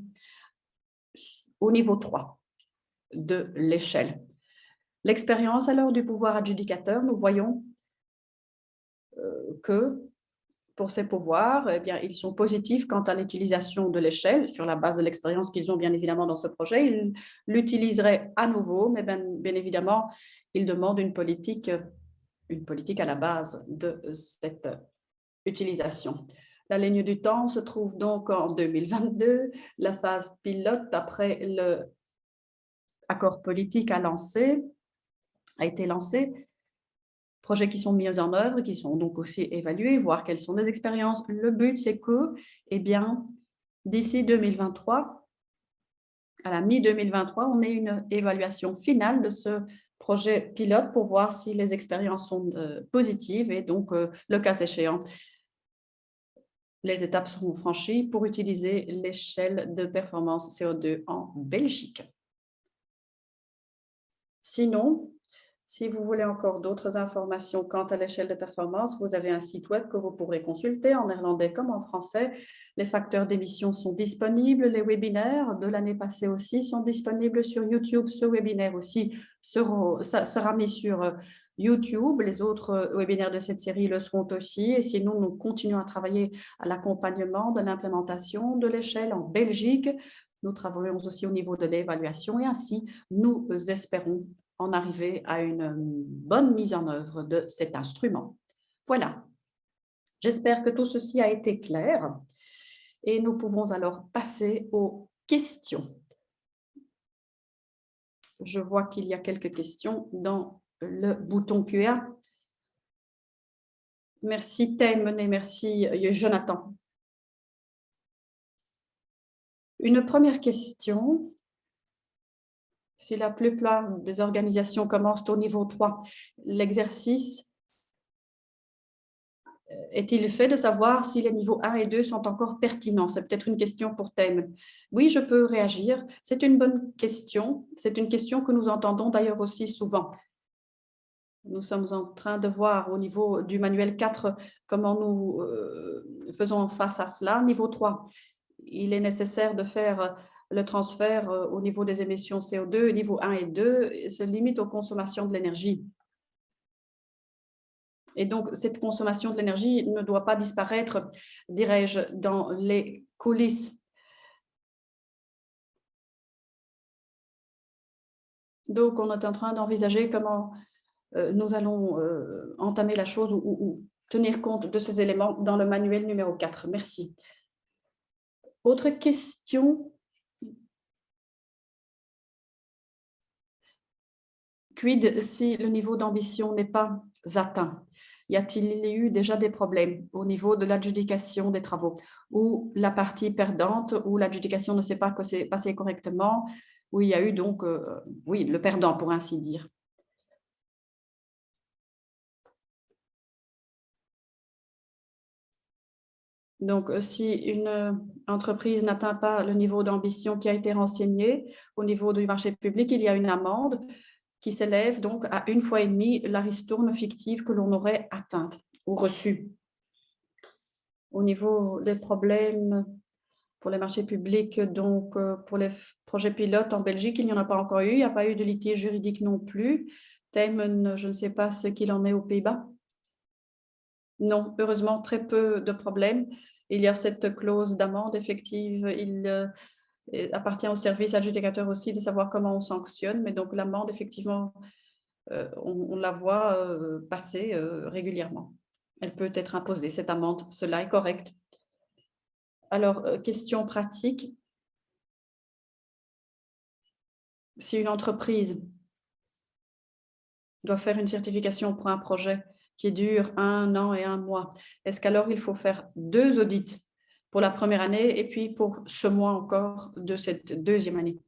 au niveau 3 de l'échelle. L'expérience alors du pouvoir adjudicateur, nous voyons que pour ces pouvoirs, eh bien, ils sont positifs quant à l'utilisation de l'échelle, sur la base de l'expérience qu'ils ont bien évidemment dans ce projet. Ils l'utiliseraient à nouveau, mais bien évidemment, ils demandent une politique à la base de cette utilisation. La ligne du temps se trouve donc en 2022. La phase pilote, après l'accord politique a été lancé. Projets qui sont mis en œuvre, qui sont donc aussi évalués, voir quelles sont les expériences. Le but, c'est que, eh bien, d'ici 2023, à la mi-2023, on ait une évaluation finale de ce projet pilote pour voir si les expériences sont positives et donc, le cas échéant, les étapes seront franchies pour utiliser l'échelle de performance CO2 en Belgique. Sinon, si vous voulez encore d'autres informations quant à l'échelle de performance, vous avez un site web que vous pourrez consulter en néerlandais comme en français. Les facteurs d'émission sont disponibles. Les webinaires de l'année passée aussi sont disponibles sur YouTube. Ce webinaire aussi sera mis sur YouTube. Les autres webinaires de cette série le seront aussi. Et sinon, nous continuons à travailler à l'accompagnement de l'implémentation de l'échelle en Belgique. Nous travaillons aussi au niveau de l'évaluation et ainsi, nous espérons en arriver à une bonne mise en œuvre de cet instrument. Voilà. J'espère que tout ceci a été clair et nous pouvons alors passer aux questions. Je vois qu'il y a quelques questions dans le bouton Q&A. Merci Thème et merci Jonathan. Une première question. Si la plupart des organisations commencent au niveau 3, l'exercice est-il fait de savoir si les niveaux 1 et 2 sont encore pertinents? C'est peut-être une question pour Thème. Oui, je peux réagir. C'est une bonne question. C'est une question que nous entendons d'ailleurs aussi souvent. Nous sommes en train de voir au niveau du manuel 4 comment nous faisons face à cela. Niveau 3, il est nécessaire de faire le transfert au niveau des émissions CO2. Niveau 1 et 2 se limite aux consommations de l'énergie. Et donc, cette consommation de l'énergie ne doit pas disparaître, dirais-je, dans les coulisses. Donc, on est en train d'envisager comment nous allons entamer la chose ou tenir compte de ces éléments dans le manuel numéro 4. Merci. Autre question? Quid si le niveau d'ambition n'est pas atteint? Y a-t-il eu déjà des problèmes au niveau de l'adjudication des travaux ou la partie perdante ou l'adjudication ne s'est pas passée correctement, où il y a eu donc, oui, le perdant pour ainsi dire? Donc, si une entreprise n'atteint pas le niveau d'ambition qui a été renseigné au niveau du marché public, il y a une amende qui s'élève donc à 1,5 fois la ristourne fictive que l'on aurait atteinte ou reçue. Au niveau des problèmes pour les marchés publics, donc pour les projets pilotes en Belgique, il n'y en a pas encore eu. Il n'y a pas eu de litige juridique non plus. Thymen, je ne sais pas ce qu'il en est aux Pays-Bas. Non, heureusement, très peu de problèmes. Il y a cette clause d'amende effective. Il appartient au service adjudicateur aussi de savoir comment on sanctionne. Mais donc l'amende, effectivement, on la voit passer régulièrement. Elle peut être imposée, cette amende. Cela est correct. Alors, question pratique. Si une entreprise doit faire une certification pour un projet qui dure 1 an et 1 mois, est-ce qu'alors il faut faire 2 audits pour la première année et puis pour ce mois encore de cette deuxième année?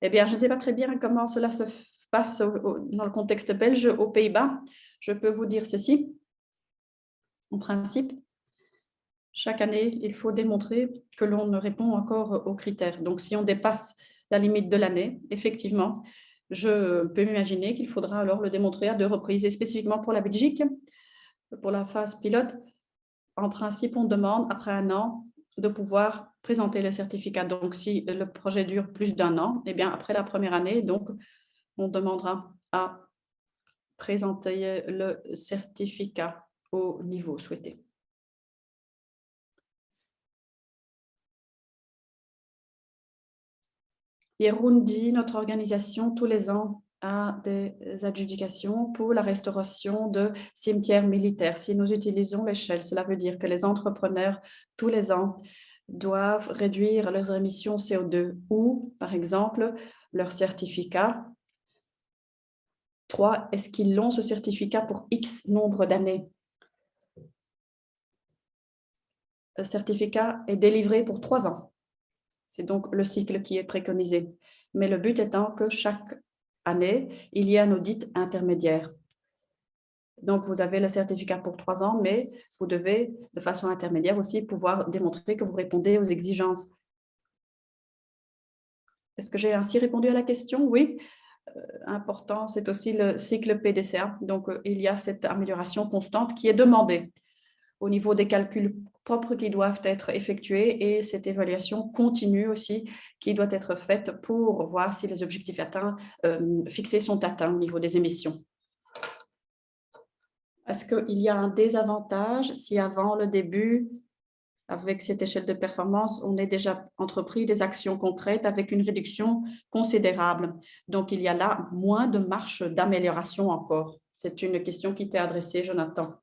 Eh bien, je ne sais pas très bien comment cela se passe dans le contexte belge aux Pays-Bas. Je peux vous dire ceci. En principe, chaque année, il faut démontrer que l'on répond encore aux critères. Donc, si on dépasse la limite de l'année, effectivement, je peux m'imaginer qu'il faudra alors le démontrer à 2 reprises. Et spécifiquement pour la Belgique, pour la phase pilote, en principe, on demande, après 1 an, de pouvoir présenter le certificat. Donc, si le projet dure plus d'1 an, eh bien, après la première année, donc, on demandera à présenter le certificat au niveau souhaité. Yeroundi, notre organisation, tous les ans, a des adjudications pour la restauration de cimetières militaires. Si nous utilisons l'échelle, cela veut dire que les entrepreneurs, tous les ans, doivent réduire leurs émissions CO2 ou, par exemple, leur certificat. 3, est-ce qu'ils ont ce certificat pour X nombre d'années? Le certificat est délivré pour 3 ans. C'est donc le cycle qui est préconisé. Mais le but étant que chaque année, il y ait un audit intermédiaire. Donc, vous avez le certificat pour 3 ans, mais vous devez, de façon intermédiaire aussi, pouvoir démontrer que vous répondez aux exigences. Est-ce que j'ai ainsi répondu à la question? Oui. Important, c'est aussi le cycle PDCA. Donc, il y a cette amélioration constante qui est demandée au niveau des calculs propres qui doivent être effectués et cette évaluation continue aussi qui doit être faite pour voir si les objectifs fixés sont atteints au niveau des émissions. Est-ce qu'il y a un désavantage si avant le début avec cette échelle de performance, on a déjà entrepris des actions concrètes avec une réduction considérable. Donc, il y a là moins de marge d'amélioration encore. C'est une question qui t'est adressée, Jonathan.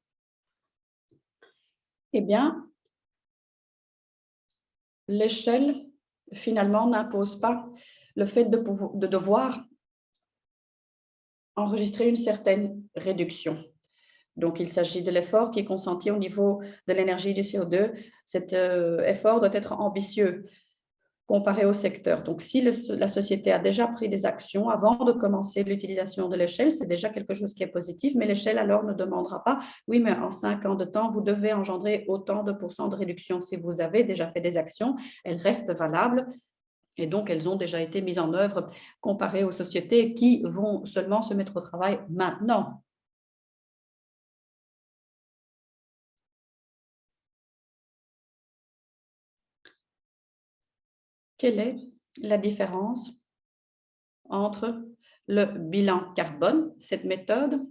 Eh bien, l'échelle, finalement, n'impose pas le fait de devoir enregistrer une certaine réduction. Donc, il s'agit de l'effort qui est consenti au niveau de l'énergie du CO2. Cet effort doit être ambitieux comparé au secteur. Donc, si la société a déjà pris des actions avant de commencer l'utilisation de l'échelle, c'est déjà quelque chose qui est positif, mais l'échelle alors ne demandera pas, oui, mais en 5 ans de temps, vous devez engendrer autant de pourcents de réduction. Si vous avez déjà fait des actions, elles restent valables et donc elles ont déjà été mises en œuvre comparées aux sociétés qui vont seulement se mettre au travail maintenant. Quelle est la différence entre le bilan carbone, cette méthode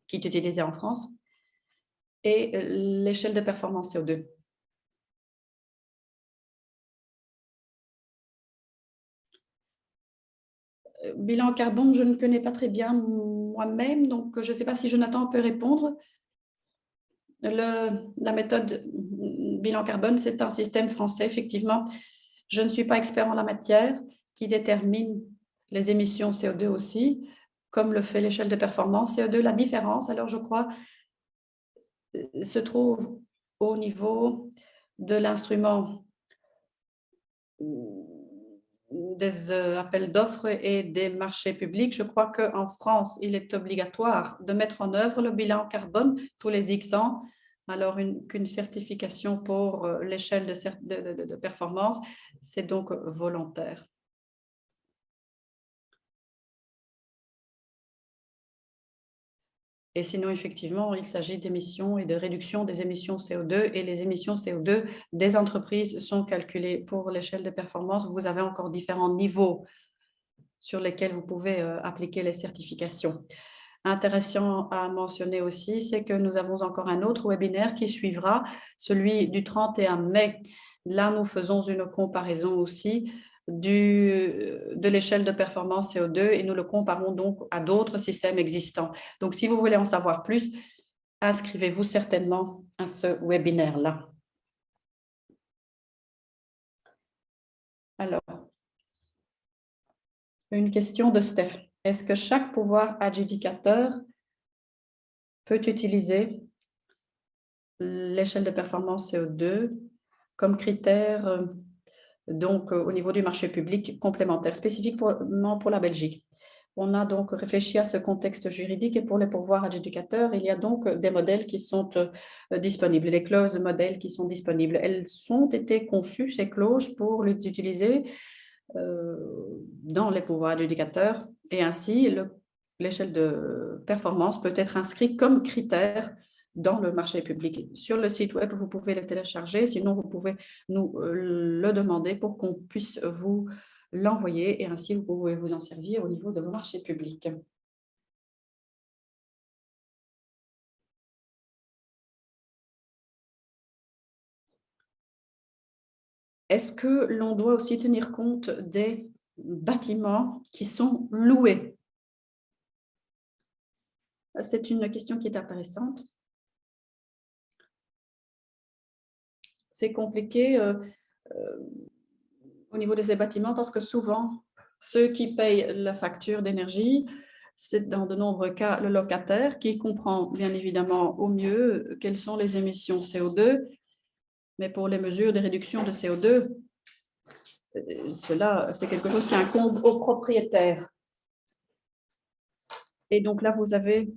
qui est utilisée en France, et l'échelle de performance CO2? Bilan carbone, je ne connais pas très bien moi-même, donc je ne sais pas si Jonathan peut répondre. La méthode bilan carbone, c'est un système français, effectivement. Je ne suis pas expert en la matière, qui détermine les émissions CO2 aussi, comme le fait l'échelle de performance CO2. La différence, alors je crois, se trouve au niveau de l'instrument des appels d'offres et des marchés publics. Je crois qu'en France, il est obligatoire de mettre en œuvre le bilan carbone tous les X ans, alors qu'une certification pour l'échelle de performance, c'est donc volontaire. Et sinon, effectivement, il s'agit d'émissions et de réduction des émissions CO2 et les émissions CO2 des entreprises sont calculées pour l'échelle de performance. Vous avez encore différents niveaux sur lesquels vous pouvez appliquer les certifications. Intéressant à mentionner aussi, c'est que nous avons encore un autre webinaire qui suivra, celui du 31 mai. Là, nous faisons une comparaison aussi de l'échelle de performance CO2 et nous le comparons donc à d'autres systèmes existants. Donc, si vous voulez en savoir plus, inscrivez-vous certainement à ce webinaire-là. Alors, une question de Steph. Est-ce que chaque pouvoir adjudicateur peut utiliser l'échelle de performance CO2 comme critère donc au niveau du marché public complémentaire, spécifiquement pour la Belgique? On a donc réfléchi à ce contexte juridique et pour les pouvoirs adjudicateurs, il y a donc des modèles qui sont disponibles, les clauses modèles qui sont disponibles. Elles ont été conçues, ces clauses, pour les utiliser dans les pouvoirs adjudicateurs et ainsi l'échelle de performance peut être inscrite comme critère dans le marché public. Sur le site web, vous pouvez le télécharger, sinon vous pouvez nous le demander pour qu'on puisse vous l'envoyer et ainsi vous pouvez vous en servir au niveau de vos marchés publics. Est-ce que l'on doit aussi tenir compte des bâtiments qui sont loués? C'est une question qui est intéressante. C'est compliqué au niveau de ces bâtiments parce que souvent, ceux qui payent la facture d'énergie, c'est dans de nombreux cas le locataire qui comprend bien évidemment au mieux quelles sont les émissions CO2, mais pour les mesures de réduction de CO2, cela, c'est quelque chose qui incombe au propriétaire. Et donc là, vous avez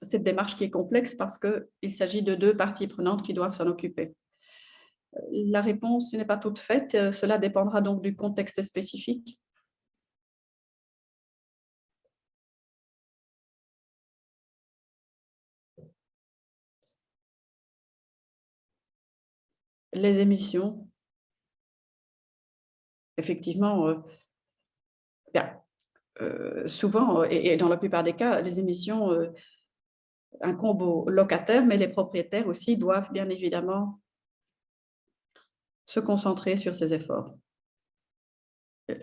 cette démarche qui est complexe parce qu'il s'agit de deux parties prenantes qui doivent s'en occuper. La réponse n'est pas toute faite, cela dépendra donc du contexte spécifique. Les émissions, effectivement, bien, souvent, et dans la plupart des cas, les émissions incombent aux locataires, mais les propriétaires aussi doivent bien évidemment se concentrer sur ces efforts.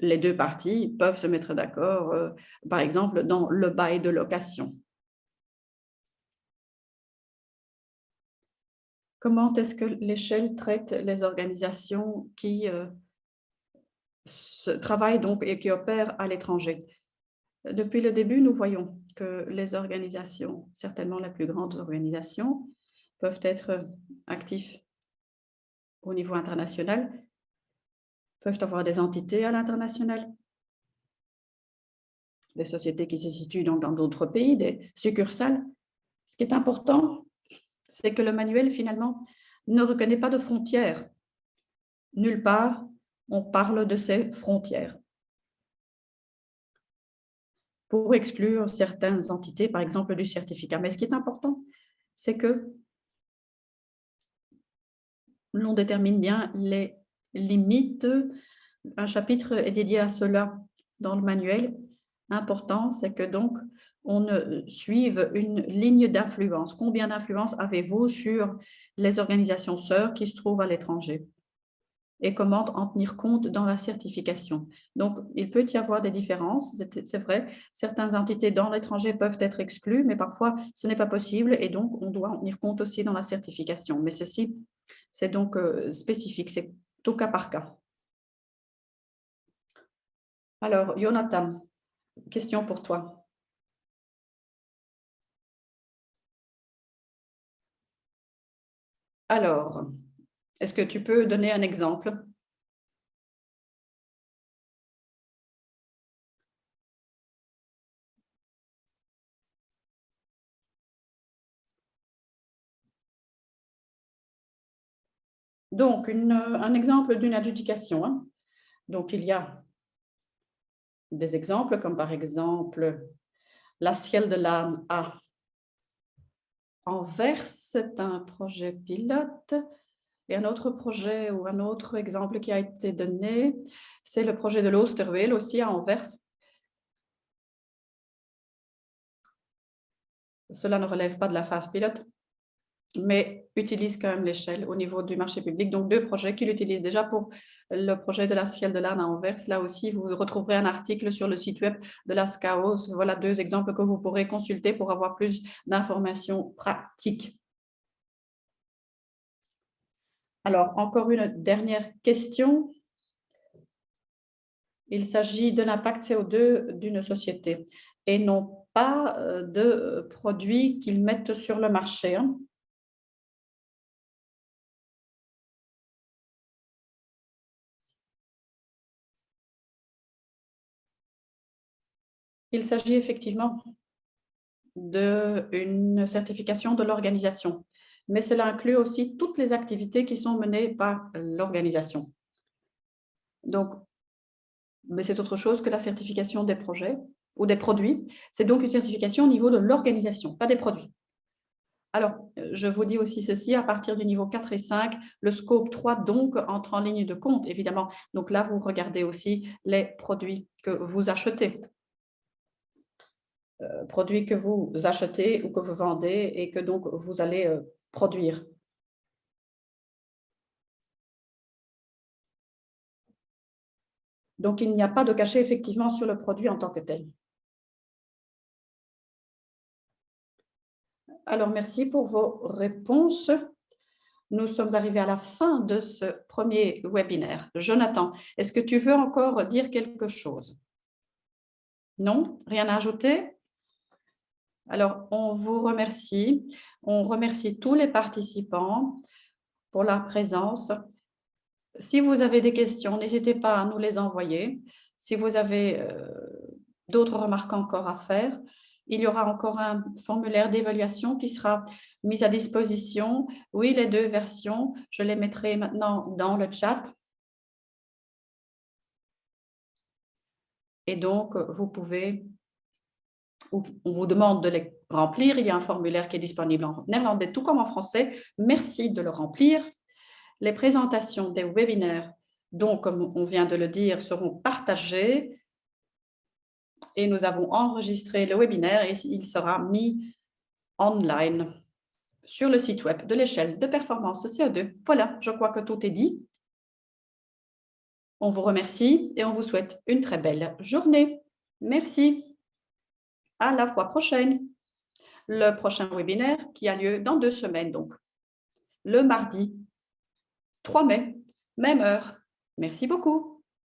Les deux parties peuvent se mettre d'accord, par exemple, dans le bail de location. Comment est-ce que l'échelle traite les organisations qui travaillent donc et qui opèrent à l'étranger? Depuis le début, nous voyons que les organisations, certainement les plus grandes organisations, peuvent être actives au niveau international, peuvent avoir des entités à l'international, des sociétés qui se situent donc dans d'autres pays, des succursales. Ce qui est important, c'est que le manuel, finalement, ne reconnaît pas de frontières. Nulle part, on parle de ces frontières. Pour exclure certaines entités, par exemple du certificat. Mais ce qui est important, c'est que l'on détermine bien les limites. Un chapitre est dédié à cela dans le manuel. Important, c'est que donc on suive une ligne d'influence. Combien d'influence avez-vous sur les organisations sœurs qui se trouvent à l'étranger? Et comment en tenir compte dans la certification. Donc, il peut y avoir des différences, c'est vrai. Certaines entités dans l'étranger peuvent être exclues, mais parfois, ce n'est pas possible et donc, on doit en tenir compte aussi dans la certification. Mais ceci, c'est donc spécifique, c'est au cas par cas. Alors, Jonathan, question pour toi. Alors, est-ce que tu peux donner un exemple? Donc, un exemple d'une adjudication, hein. Donc, il y a des exemples, comme par exemple la Ciel de l'Âne à Anvers, c'est un projet pilote. Et un autre projet ou un autre exemple qui a été donné, c'est le projet de l'Oosterweel, aussi à Anvers. Cela ne relève pas de la phase pilote, mais utilise quand même l'échelle au niveau du marché public. Donc, deux projets qu'il utilise déjà pour le projet de la Ciel de l'Âne à Anvers. Là aussi, vous retrouverez un article sur le site web de la SCAOS. Voilà deux exemples que vous pourrez consulter pour avoir plus d'informations pratiques. Alors, encore une dernière question. Il s'agit de l'impact CO2 d'une société et non pas de produits qu'ils mettent sur le marché, hein. Il s'agit effectivement d'une certification de l'organisation, mais cela inclut aussi toutes les activités qui sont menées par l'organisation. Donc, mais c'est autre chose que la certification des projets ou des produits. C'est donc une certification au niveau de l'organisation, pas des produits. Alors, je vous dis aussi ceci, à partir du niveau 4 et 5, le scope 3 donc entre en ligne de compte, évidemment. Donc là, vous regardez aussi les produits que vous achetez. Produits que vous achetez ou que vous vendez et que donc vous allez produire. Donc, il n'y a pas de cachet effectivement sur le produit en tant que tel. Alors, merci pour vos réponses. Nous sommes arrivés à la fin de ce premier webinaire. Jonathan, est-ce que tu veux encore dire quelque chose? Non? Rien à ajouter? Alors, on vous remercie. On remercie tous les participants pour la présence. Si vous avez des questions, n'hésitez pas à nous les envoyer. Si vous avez d'autres remarques encore à faire, il y aura encore un formulaire d'évaluation qui sera mis à disposition. Oui, les deux versions, je les mettrai maintenant dans le chat. Et donc, vous pouvez, on vous demande de les remplir. Il y a un formulaire qui est disponible en néerlandais, tout comme en français. Merci de le remplir. Les présentations des webinaires, donc, comme on vient de le dire, seront partagées et nous avons enregistré le webinaire et il sera mis online sur le site web de l'échelle de performance CO2. Voilà, je crois que tout est dit. On vous remercie et on vous souhaite une très belle journée. Merci. À la fois prochaine. Le prochain webinaire qui a lieu dans 2 semaines, donc le mardi 3 mai, même heure. Merci beaucoup.